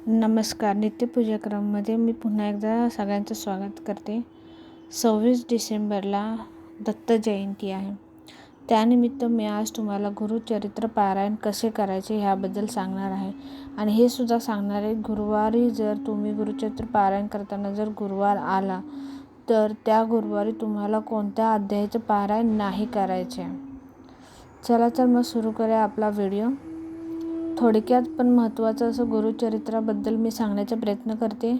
नमस्कार. नित्यपूजाक्रममध्ये मी पुन्हा एकदा सगळ्यांचं स्वागत करते. 26 डिसेंबरला दत्त जयंती आहे. त्यानिमित्त मी आज तुम्हाला गुरुचरित्र पारायण कसे करायचे ह्याबद्दल सांगणार आहे. आणि हे सुद्धा सांगणार आहे, गुरुवारी जर तुम्ही गुरुचरित्र पारायण करताना जर गुरुवार आला तर त्या गुरुवारी तुम्हाला कोणत्या अध्यायाचं पारायण नाही करायचे. चला तर मग सुरू करूया आपला व्हिडिओ. थोडक्यात पण महत्त्वाचं असं गुरुचरित्राबद्दल मी सांगण्याचा प्रयत्न करते.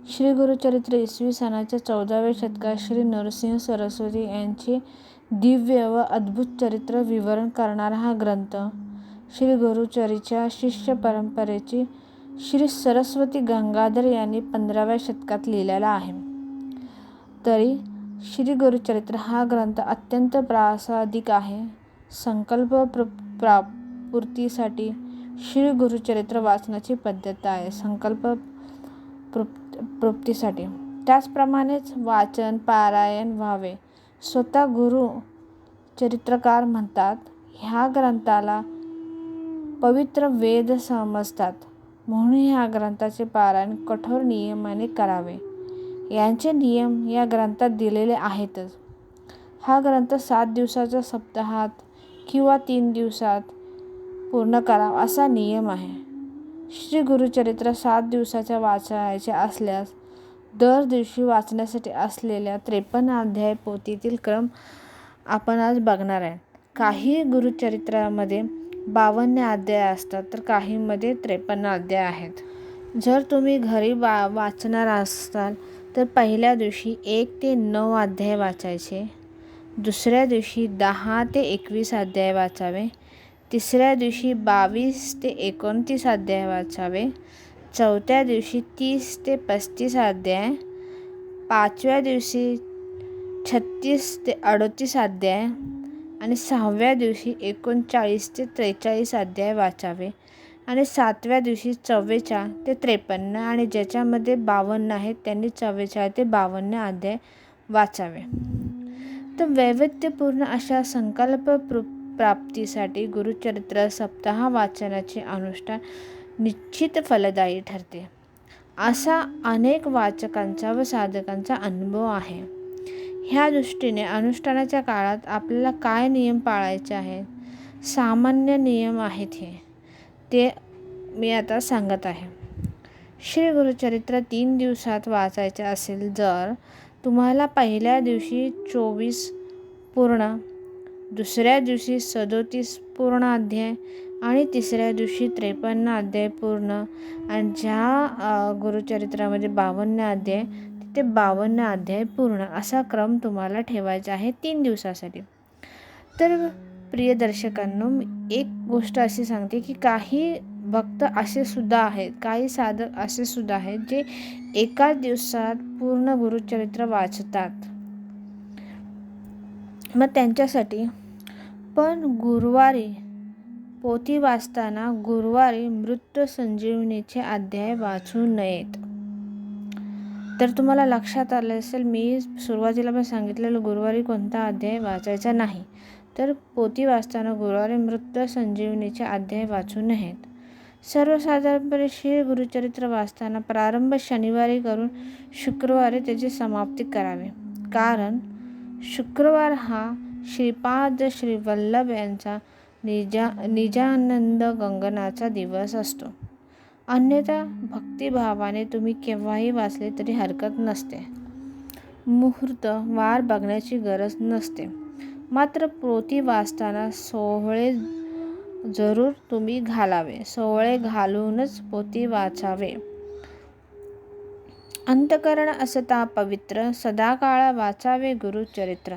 श्री गुरुचरित्र इसवी सनाच्या 14व्या शतकात श्री नरसिंह सरस्वती यांचे दिव्य व अद्भुत चरित्र विवरण करणारा हा ग्रंथ श्री गुरुचरीच्या शिष्य परंपरेची श्री सरस्वती गंगाधर यांनी 15व्या शतकात लिहिलेला आहे. तरी श्री गुरुचरित्र हा ग्रंथ अत्यंत प्रासादिक आहे. संकल्प प्राप्तीसाठी श्री गुरुचरित्र वाचनाची पद्धत आहे. संकल्प प्राप्तीसाठी त्याचप्रमाणेच वाचन पारायण व्हावे. स्वतः गुरु चरित्रकार म्हणतात, ह्या ग्रंथाला पवित्र वेद समजतात, म्हणून ह्या ग्रंथाचे पारायण कठोर नियमाने करावे. यांचे नियम या ग्रंथात दिलेले आहेतच. हा ग्रंथ 7 दिवसाच्या सप्ताहात किंवा 3 दिवसात पूर्ण करावा असा नियम आहे. श्री गुरुचरित्र 7 दिवसाच्या वाचायचे असल्यास दर दिवशी वाचण्यासाठी असलेल्या 53 अध्याय पोथीतील क्रम आपण आज बघणार आहे. काही गुरुचरित्रामध्ये 52 अध्याय असतात तर काहीमध्ये 53 अध्याय आहेत. जर तुम्ही घरी वाचणार असाल तर पहिल्या दिवशी 1 ते 9 अध्याय वाचायचे. दुसऱ्या दिवशी 10 ते 21 अध्याय वाचावे. तिसऱ्या दिवशी 22 ते 29 अध्याय वाचावे. चौथ्या दिवशी 30 ते 35 अध्याय. 5व्या दिवशी 36 ते 38 अध्याय आणि 6व्या दिवशी 39 ते 43 अध्याय वाचावे. आणि 7व्या दिवशी 44 ते 53 आणि ज्याच्यामध्ये 52 आहेत त्यांनी 44 ते 52 अध्याय वाचावे. तर वैविध्यपूर्ण अशा संकल्प प्राप्तीसाठी गुरुचरित्र सप्ताह वाचनाचे अनुष्ठान निश्चित फलदायी ठरते, असा अनेक वाचकांचा व साधकांचा अनुभव आहे. ह्या दृष्टीने अनुष्ठानाच्या काळात आपल्याला काय नियम पाळायचे आहेत, सामान्य नियम आहेत ते मी आता सांगत आहे. श्री गुरुचरित्र 3 दिवसात वाचायचे असेल जर तुम्हाला पहिल्या दिवशी 24 पूर्ण, दुसऱ्या दिवशी 37 पूर्ण अध्याय आणि तिसऱ्या दिवशी 53 अध्याय पूर्ण आणि ज्या गुरुचरित्रामध्ये 52 अध्याय तिथे 52 अध्याय पूर्ण असा क्रम तुम्हाला ठेवायचा आहे 3 दिवसासाठी. तर प्रिय दर्शकांनो, एक गोष्ट अशी सांगते की काही भक्त असे सुद्धा आहेत, काही साधक असे सुद्धा आहेत जे एकाच दिवसात पूर्ण गुरुचरित्र वाचतात. मग त्यांच्यासाठी पण गुरुवारी पोथी वाचताना गुरुवारी मृत्यू संजीवनीचे अध्याय वाचू नयेत. तर तुम्हाला लक्षात आलं असेल, मी सुरुवातीला पण सांगितलेलं गुरुवारी कोणता अध्याय वाचायचा नाही. तर पोथी वाचताना गुरुवारी मृत्यू संजीवनीचे अध्याय वाचू नयेत. सर्वसाधारणपणे श्री गुरुचरित्र वाचताना प्रारंभ शनिवारी करून शुक्रवारी त्याची समाप्ती करावी. कारण शुक्रवार हा श्रीपाद श्री वल्लभ यांचा निजानंद गंगनाचा दिवस असतो. अन्यथा भक्तिभावाने तुम्ही केव्हाही वाचले तरी हरकत नसते. मुहूर्त वार बघण्याची गरज नसते. मात्र पोथी वाचताना सोहळे जरूर तुम्ही घालावे. सोहळे घालूनच पोथी वाचावे. अंतःकरण असता पवित्र सदाकाळ वाचावे गुरुचरित्र.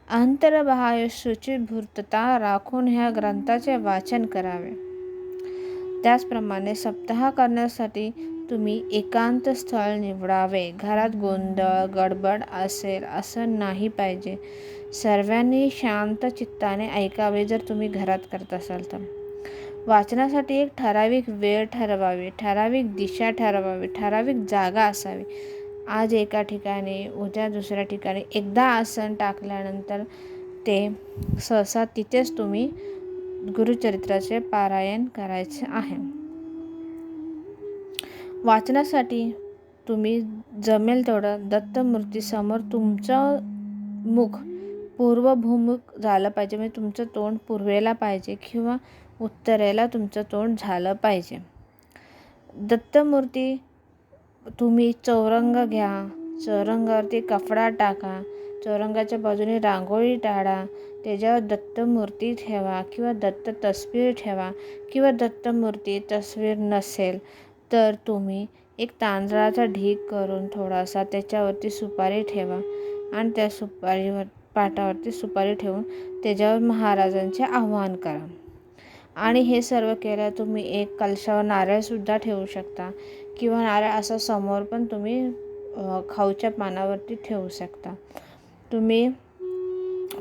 अंतर्बाह्य शुचिर्भूतता राखून ह्या ग्रंथाचे वाचन करावे. त्याचप्रमाणे सप्ताह करण्यासाठी तुम्ही एकांत स्थळ निवडावे. घरात गोंधळ गडबड असेल असं नाही पाहिजे. सर्वांनी शांत चित्ताने ऐकावे जर तुम्ही घरात करत असाल तर. वाचनासाठी एक ठराविक वेळ ठरवावी, ठराविक दिशा ठरवावी, ठराविक जागा असावी. आज एका ठिकाणी उद्या दुसऱ्या ठिकाणी. एकदा आसन टाकल्यानंतर ते सहसा तिथेच तुम्ही गुरुचरित्राचे पारायण करायचे आहे. वाचनासाठी तुम्ही जमेल तेवढं दत्तमूर्तीसमोर तुमचं मुख पूर्वभूमुख झालं पाहिजे, म्हणजे तुमचं तोंड पूर्वेला पाहिजे किंवा उत्तरेला तुमचं तोंड झालं पाहिजे. दत्तमूर्ती तुम्ही चौरंग घ्या, चौरंगावरती कपडा टाका, चौरंगाच्या बाजूने रांगोळी काढा, त्याच्यावर दत्तमूर्ती ठेवा किंवा दत्त तस्वीर ठेवा किंवा दत्तमूर्ती तस्वीर नसेल तर तुम्ही एक तांदळाचा ढीग करून थोडासा त्याच्यावरती सुपारी ठेवा आणि त्या सुपारीवर पाटावरती सुपारी ठेवून त्याच्यावर महाराजांचे आवाहन करा. आणि हे सर्व केलं तुम्ही एक कलशावर नारळसुद्धा ठेवू शकता किंवा नारळ असा समोर पण तुम्ही खाऊच्या पानावरती ठेवू शकता. तुम्ही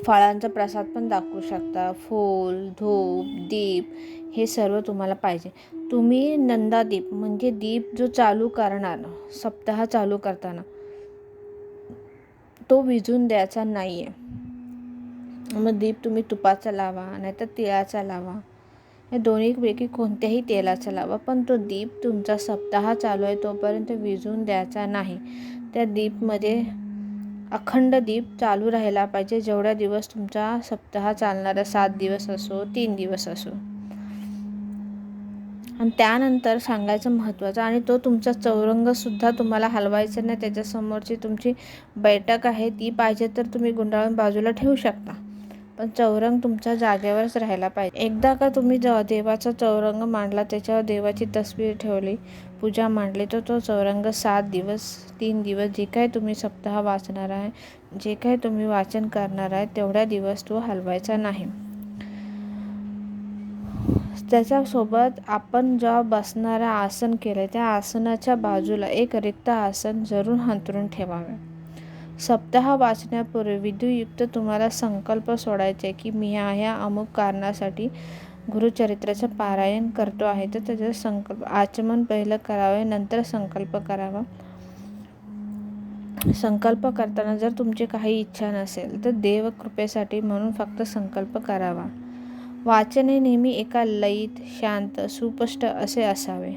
फळांचा प्रसाद पण दाखवू शकता. फूल, धूप, दीप हे सर्व तुम्हाला पाहिजे. तुम्ही नंदादीप म्हणजे दीप जो चालू करणार सप्ताह चालू करताना तो विझून द्यायचा नाही आहे. मग दीप तुम्ही तुपाचा लावा नाहीतर तिळाचा लावा, या दोन्हीपैकी कोणत्याही तेलाचा लावा, पण तो दीप तुमचा सप्ताह चालू आहे तोपर्यंत विझून द्यायचा नाही. त्या दीपमध्ये अखंड दीप चालू राहायला पाहिजे जेवढ्या दिवस तुमचा सप्ताह चालणारा, 7 दिवस असो 3 दिवस असो. आणि त्यानंतर सांगायचं महत्त्वाचं, आणि तो तुमचा चौरंगसुद्धा तुम्हाला हलवायचा नाही. त्याच्यासमोरची तुमची बैठक आहे ती पाहिजे तर तुम्ही गुंडाळून बाजूला ठेवू शकता, पण चौरंग तुमच्या जागेवरच राहायला पाहिजे. एकदा का तुम्ही देवाचा चौरंग मांडला, त्याच्यावर देवाची तस्वीर ठेवली, पूजा मांडली, तर तो चौरंग 7 दिवस 3 दिवस जे काही तुम्ही सप्ताह वाचणार आहे, जे काही तुम्ही वाचन करणार आहे तेवढ्या दिवस तो हलवायचा नाही. त्याच्यासोबत आपण जेव्हा बसणारं आसन केलं त्या आसनाच्या बाजूला एक रिक्त आसन जरूर अंथरून ठेवावे. सप्ताह वाचण्यापूर्वी विधियुक्त तुम्हाला संकल्प सोडायचे की मी ह्या अमुक कारणासाठी गुरुचरित्राचं पारायण करतो आहे, तर त्याचं संकल्प आचमन पहिलं करावे, नंतर संकल्प करावा. संकल्प करताना जर तुमची काही इच्छा नसेल तर देवकृपेसाठी म्हणून फक्त संकल्प करावा. वाचन हे नेहमी एका लयीत, शांत, सुस्पष्ट असे असावे.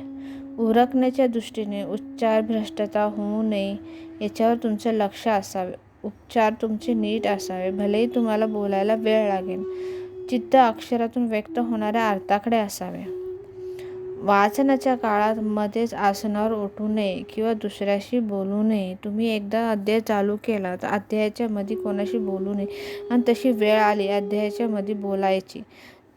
उरकण्याच्या दृष्टीने उच्चार भ्रष्टता होऊ नये याच्यावर तुमचं लक्ष असावे. उच्चार तुमचे नीट असावे, भलेही तुम्हाला बोलायला वेळ लागेल. चित्त अक्षरातून व्यक्त होणाऱ्या अर्थाकडे असावे. वाचनाच्या काळात मध्येच आसनावर उठू नये किंवा दुसऱ्याशी बोलू नये. तुम्ही एकदा अध्याय चालू केला तर अध्यायाच्या मध्ये कोणाशी बोलू नये, आणि तशी वेळ आली अध्यायाच्या मध्ये बोलायची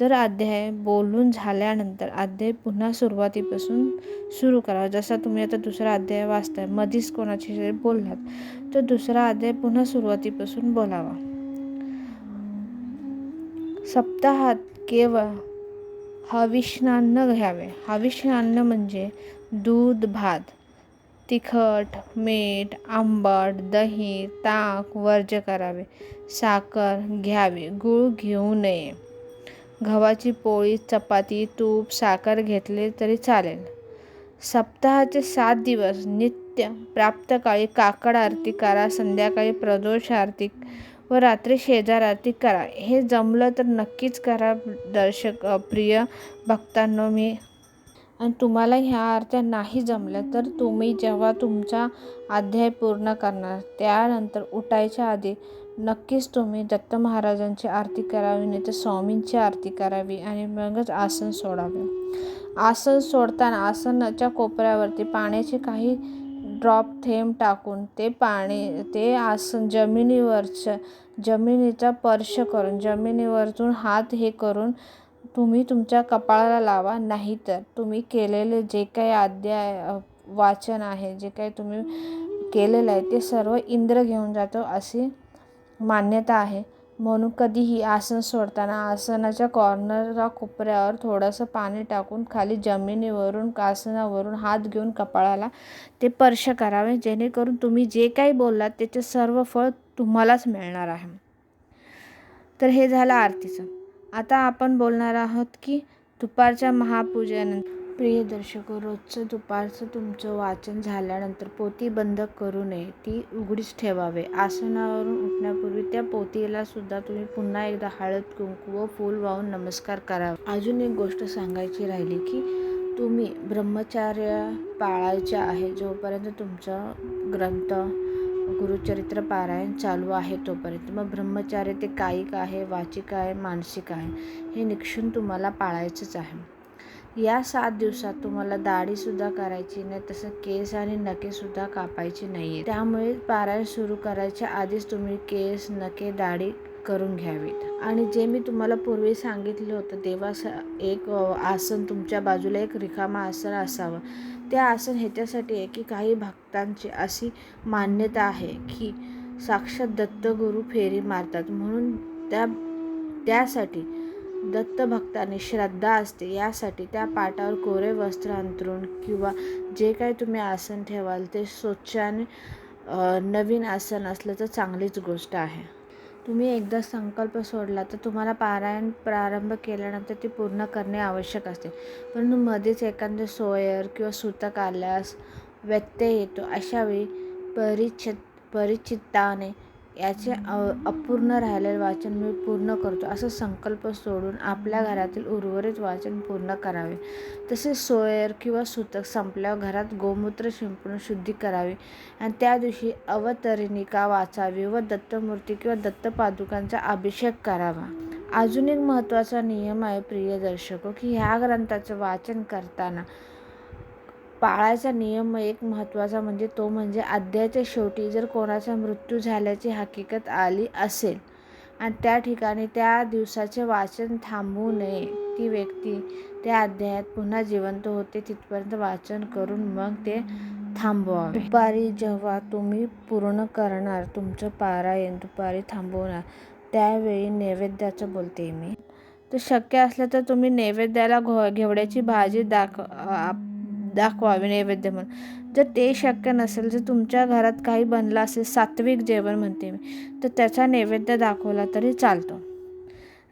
तर अध्याय बोलून झाल्यानंतर अध्याय पुन्हा सुरुवातीपासून सुरू करावा. जसा तुम्ही आता दुसरा अध्याय वाचताय, मधीच कोणाशी बोललात तर दुसरा अध्याय पुन्हा सुरुवातीपासून बोलावा. सप्ताहात केवळ हविष्यान्न घ्यावे. हविष्यान्न म्हणजे दूध, भात, तिखट, मीठ, आंबट, दही, ताक वर्ज्य करावे. साखर घ्यावी, गूळ घेऊ नये. गव्हाची पोळी, चपाती, तूप, साखर घेतले तरी चालेल. सप्ताहाचे 7 दिवस नित्य प्राप्तकाळी काकड आरती करा, संध्याकाळी प्रदोष आरती व रात्री शेजार आरती करा. हे जमलं तर नक्कीच करा प्रिय भक्तांनो. आणि तुम्हाला ह्या आरत्या नाही जमल्या तर तुम्ही जेव्हा तुमचा अध्याय पूर्ण करणार त्यानंतर उठायच्या आधी नक्कीच तुम्ही दत्त महाराजांची आरती करावी, नाही तर स्वामींची आरती करावी आणि मगच आसन सोडावे. आसन सोडताना आसनाच्या कोपऱ्यावरती पाण्याचे काही ड्रॉप थेंब टाकून ते आसन जमिनीचा स्पर्श करून जमिनीवरतून हात हे करून तुम्ही तुमच्या कपाळाला लावा. नाहीतर तुम्ही केलेले जे काही अध्याय वाचन आहे, जे काही तुम्ही केलेलं आहे ते सर्व इंद्र घेऊन जातो अशी मान्यता आहे. म्हणून कधीही आसन सोडताना आसनाच्या कॉर्नरला कोपऱ्यावर थोडंसं पाणी टाकून खाली जमिनीवरून आसनावरून हात घेऊन कपाळाला ते स्पर्श करावे, जेणेकरून तुम्ही जे काही बोललात त्याचे सर्व फळ तुम्हालाच मिळणार आहे. तर हे झालं आरतीचं. आता आपण बोलणार आहोत की दुपारच्या महापूजेनंतर. प्रिय दर्शको, रोजचं दुपारचं तुमचं वाचन झाल्यानंतर पोथी बंद करू नये, ती उघडीच ठेवावे. आसनावरून उठण्यापूर्वी त्या पोथीला सुद्धा तुम्ही पुन्हा एकदा हळद, कुंकू व फूल वाहून नमस्कार करावा. अजून एक गोष्ट सांगायची राहिली की तुम्ही ब्रह्मचर्य पाळायचे आहे जोपर्यंत तुमचं ग्रंथ गुरुचरित्र पारायण चालू आहे तोपर्यंत. मग ब्रह्मचर्य ते कायिक आहे, वाचिक आहे, मानसिक आहे, हे निक्षून तुम्हाला पाळायचंच आहे. या 7 दिवसात तुम्हाला दाढीसुद्धा करायची नाही, तसं केस आणि नखेसुद्धा कापायची नाही आहे. त्यामुळे पारायण सुरू करायच्या आधीच तुम्ही केस, नखे, दाढी करून घ्यावीत. आणि जे मी तुम्हाला पूर्वी सांगितलं होतं एक आसन तुमच्या बाजूला एक रिकामा आसन असावं. ते आसन ह्याच्यासाठी आहे की काही भक्तांची अशी मान्यता आहे की साक्षात दत्तगुरू फेरी मारतात, म्हणून त्यासाठी दत्तभक्तांनी श्रद्धा असते. यासाठी त्या पाटावर कोरे वस्त्र अंथरून किंवा जे काही तुम्ही आसन ठेवाल ते स्वच्छाने नवीन आसन असलं तर चांगलीच गोष्ट आहे. तुम्ही एकदा संकल्प सोडला तर तुम्हाला पारायण प्रारंभ केल्यानंतर ते पूर्ण करणे आवश्यक असते. परंतु मध्येच एखादे सोयर किंवा सूतक आल्यास व्यत्यय येतो. अशावेळी परिचित्ताने याचे अपूर्ण राहिलेले वाचन मी पूर्ण करतो असं संकल्प सोडून आपल्या घरातील उर्वरित वाचन पूर्ण करावे. तसेच सोयर किंवा सूतक संपल्यावर घरात गोमूत्र शिंपडून शुद्धी करावी आणि त्या दिवशी अवतरणिका वाचावी व दत्तमूर्ती किंवा दत्तपादुकांचा अभिषेक करावा. अजून एक महत्त्वाचा नियम आहे प्रिय दर्शको, की ह्या ग्रंथाचं वाचन करताना पाळायचा नियम एक महत्त्वाचा म्हणजे अध्यायाच्या शेवटी जर कोणाचा मृत्यू झाल्याची हकीकत आली असेल आणि त्या ठिकाणी त्या दिवसाचे वाचन थांबवू नये. ती व्यक्ती त्या अध्यायात पुन्हा जिवंत होते तिथपर्यंत वाचन करून मग ते थांबवावे. दुपारी जेव्हा तुम्ही पूर्ण करणार तुमचं पारायण, दुपारी थांबवणार, त्यावेळी नैवेद्याचं बोलते मी, तर शक्य असलं तर तुम्ही नैवेद्याला घेवड्याची भाजी दाखवावी नैवेद्य म्हणून. जर ते शक्य नसेल, जर तुमच्या घरात काही बनलं असेल, सात्विक जेवण म्हणते मी, तर त्याचा नैवेद्य दाखवला तरी चालतो.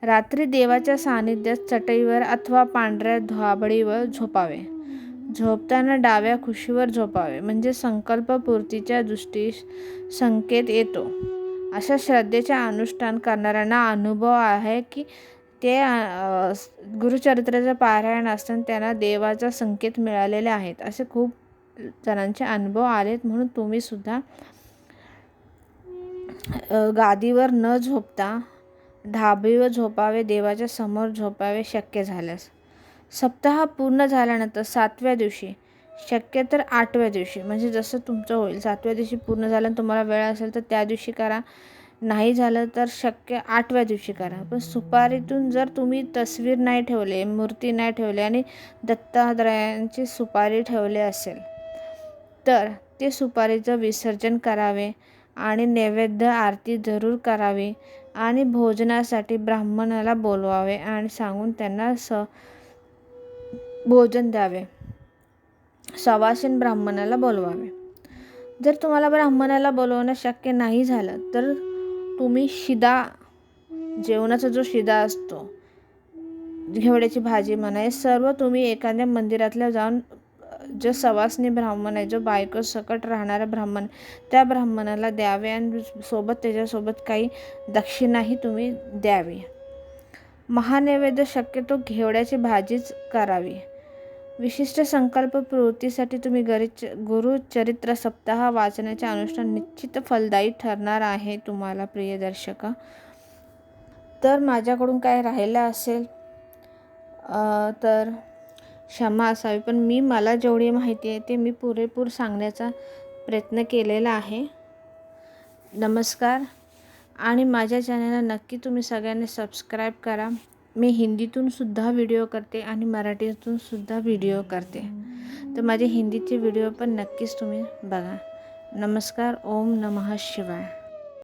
रात्री देवाच्या सानिध्यात चटईवर अथवा पांढऱ्या धाबळीवर झोपावे. झोपताना डाव्या कुशीवर झोपावे, म्हणजे संकल्पपूर्तीच्या दृष्टीस संकेत येतो. अशा श्रद्धेचे अनुष्ठान करणाऱ्यांना अनुभव आहे की ते गुरुचरित्राचं पारायण असताना त्यांना देवाचा संकेत मिळालेले आहेत. असे खूप जणांचे अनुभव आलेत. म्हणून तुम्ही सुद्धा गादीवर न झोपता धाबळीवर झोपावे, देवाच्या समोर झोपावे शक्य झाल्यास. सप्ताह पूर्ण झाल्यानंतर 7व्या दिवशी, शक्य तर 8व्या दिवशी, म्हणजे जसं तुमचं होईल. 7व्या दिवशी पूर्ण झालं तुम्हाला वेळ असेल तर त्या दिवशी करा, नाही झालं तर शक्य 8व्या दिवशी करा. पण सुपारीतून जर तुम्ही तस्वीर नाही ठेवले, मूर्ती नाही ठेवली आणि दत्तात्रयांची सुपारी ठेवली असेल तर ते सुपारीचं विसर्जन करावे आणि नैवेद्य आरती जरूर करावी आणि भोजनासाठी ब्राह्मणाला बोलवावे आणि सांगून त्यांना भोजन द्यावे. सवासीन ब्राह्मणाला बोलवावे. जर तुम्हाला ब्राह्मणाला बोलवणं शक्य नाही झालं तर तुम्ही शिदा, जेवणाचा जो शिदा असतो, घेवड्याची भाजी म्हणा, हे सर्व तुम्ही एखाद्या मंदिरातल्या जाऊन जो सवासनी ब्राह्मण आहे, जो बायको सकट राहणारा ब्राह्मण, त्या ब्राह्मणाला द्यावे आणि त्याच्यासोबत काही दक्षिणाही तुम्ही द्यावी. महानैवेद्य शक्यतो घेवड्याची भाजीच करावी. विशिष्ट संकल्प पूर्तीसाठी तुम्ही गुरुचरित्र सप्ताह वाचनाचे अनुष्ठान निश्चित फलदायी ठरणार आहे तुम्हाला प्रिय दर्शका. तर माझ्याकडून काय राहिलं असेल तर क्षमा असावी, पण मला जेवढी माहिती आहे ते मी पुरेपूर सांगण्याचा प्रयत्न केलेला आहे. नमस्कार. आणि माझ्या चॅनलला नक्की तुम्ही सगळ्यांनी सबस्क्राईब करा. मी हिंदीतून सुद्धा व्हिडिओ करते आणि मराठीतून सुद्धा व्हिडिओ करते, तर माझे हिंदीचे व्हिडिओ पण नक्कीच तुम्ही बघा. नमस्कार. ओम नमः शिवाय.